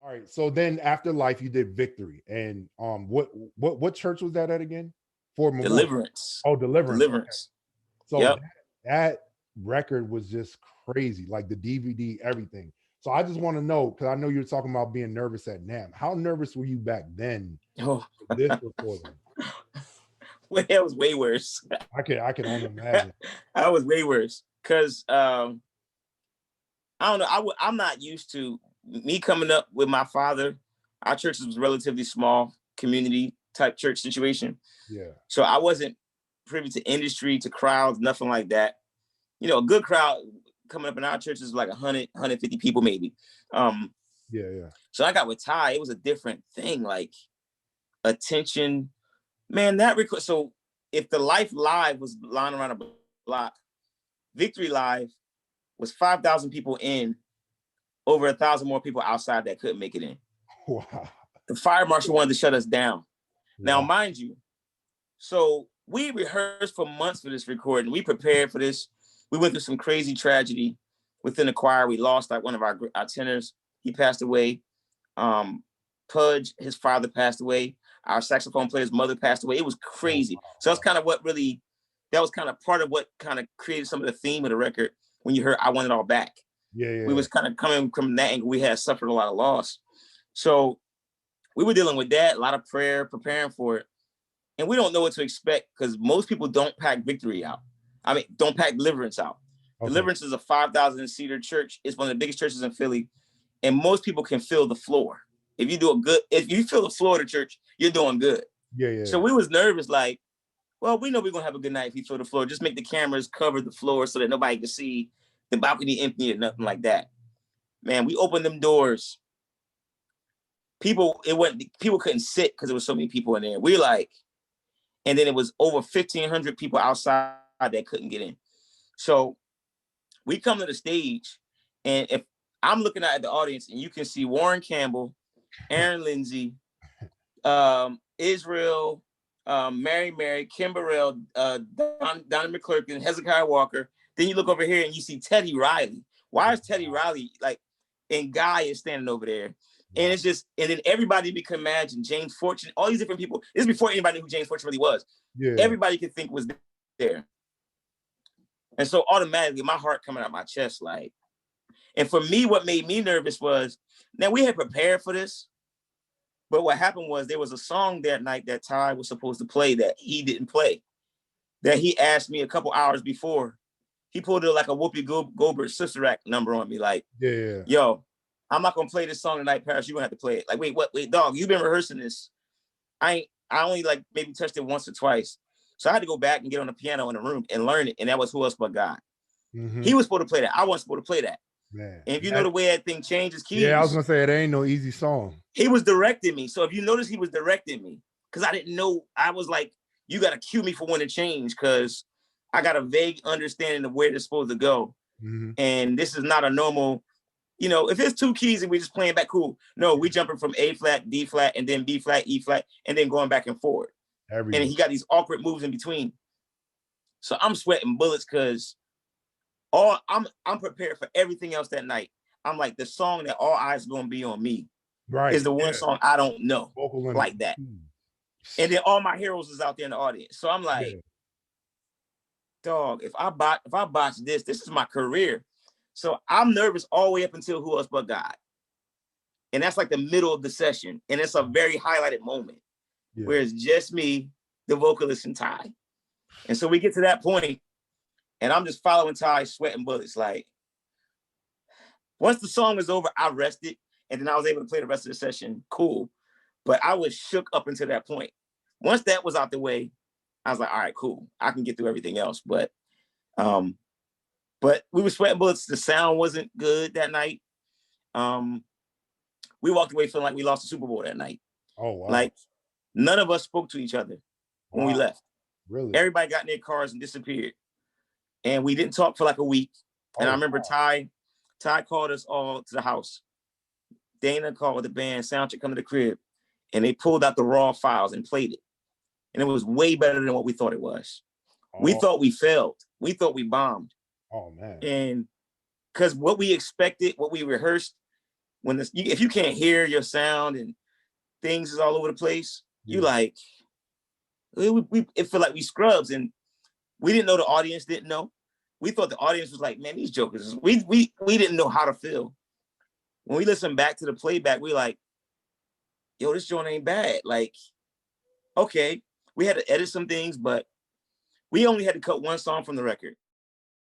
All right. So then after Life, you did Victory, and what church was that at again? For Memorial. Deliverance. Oh, Deliverance. Okay. Deliverance. So Yep. that record was just crazy, like the DVD, everything. So I just want to know, because I know you're talking about being nervous at NAM. How nervous were you back then Oh, for this recording? well, that was way worse. I can only imagine. I was way worse because I don't know. I'm not used to me coming up with my father. Our church was relatively small, community type church situation. Yeah. So I wasn't privy to industry, to crowds, nothing like that. You know, a good crowd coming up in our church is like 100, 150 people maybe. Yeah. So I got with Tye. It was a different thing, like attention. Man, that record. So if the Life Live was lying around a block, Victory Live was 5,000 people in, over 1,000 more people outside that couldn't make it in. Wow. The fire marshal wanted to shut us down. Now, Wow. mind you, so we rehearsed for months for this recording. We prepared for this. We went through some crazy tragedy within the choir. We lost like one of our tenors. He passed away. Pudge, his father, passed away. Our saxophone player's mother passed away. It was crazy. So that's kind of what really, that was kind of part of what kind of created some of the theme of the record when you heard I Want It All Back. Yeah. We was kind of coming from that angle. We had suffered a lot of loss. So we were dealing with that, a lot of prayer, preparing for it. And we don't know what to expect because most people don't pack Victory out. I mean, don't pack Deliverance out. Okay. Deliverance is a 5,000-seater church. It's one of the biggest churches in Philly. And most people can fill the floor. If you fill the floor of the church, you're doing good. Yeah. So we was nervous, like, well, we know we're going to have a good night if you fill the floor. Just make the cameras cover the floor so that nobody can see the balcony empty or nothing like that. Man, we opened them doors. People couldn't sit because there was so many people in there. We like, and then it was over 1,500 people outside that couldn't get in. So we come to the stage, and if I'm looking at the audience, and you can see Warren Campbell, Aaron Lindsay, Israel, Mary, Kim Burrell, Donna McClurkin, Hezekiah Walker. Then you look over here and you see Teddy Riley. Why is Teddy Riley like, and Guy is standing over there? And it's just, and then everybody you can imagine, James Fortune, all these different people. This is before anybody knew who James Fortune really was. Yeah. Everybody could think was there. And so automatically my heart coming out my chest, like, and for me, what made me nervous was, now we had prepared for this, but what happened was there was a song that night that Tye was supposed to play that he didn't play, that he asked me a couple hours before. He pulled it like a Whoopi Goldberg Sister Act number on me, like, yo, I'm not gonna play this song tonight, Parris. You're gonna have to play it. Like, wait, dog, you've been rehearsing this. I only like maybe touched it once or twice. So I had to go back and get on the piano in the room and learn it. And that was Who Else But God. Mm-hmm. He was supposed to play that. I wasn't supposed to play that. Man. And if you know the way that thing changes keys. Yeah, I was gonna say it ain't no easy song. He was directing me. So if you notice, he was directing me because I didn't know. I was like, you gotta cue me for when to change because I got a vague understanding of where they're supposed to go. Mm-hmm. And this is not a normal, you know, if it's two keys and we're just playing back, cool. No, we jumping from A flat, D flat, and then B flat, E flat, and then going back and forward. And he got these awkward moves in between. So I'm sweating bullets because I'm prepared for everything else that night. I'm like, the song that all eyes are gonna be on me is the one song I don't know like that. And then all my heroes is out there in the audience. So I'm like, dog, if I botch this is my career. So I'm nervous all the way up until Who Else But God. And that's like the middle of the session. And it's a very highlighted moment where it's just me, the vocalist, and Tye. And so we get to that point, and I'm just following Tye, sweating bullets. Like, once the song was over, I rested, and then I was able to play the rest of the session. Cool. But I was shook up until that point. Once that was out the way, I was like, all right, cool. I can get through everything else. But we were sweating bullets. The sound wasn't good that night. We walked away feeling like we lost the Super Bowl that night. Oh, wow. Like, none of us spoke to each other when we left. Really? Everybody got in their cars and disappeared. And we didn't talk for like a week. And I remember Tye called us all to the house. Dana called the band, Soundcheck, come to the crib. And they pulled out the raw files and played it. And it was way better than what we thought it was. We thought we failed. We thought we bombed. Oh, man. And because what we expected, what we rehearsed, when if you can't hear your sound and things is all over the place, you like, it feel like we scrubs, and we didn't know the audience didn't know. We thought the audience was like, man, these jokers. We didn't know how to feel. When we listen back to the playback, we like, yo, this joint ain't bad. Like, okay, we had to edit some things, but we only had to cut one song from the record.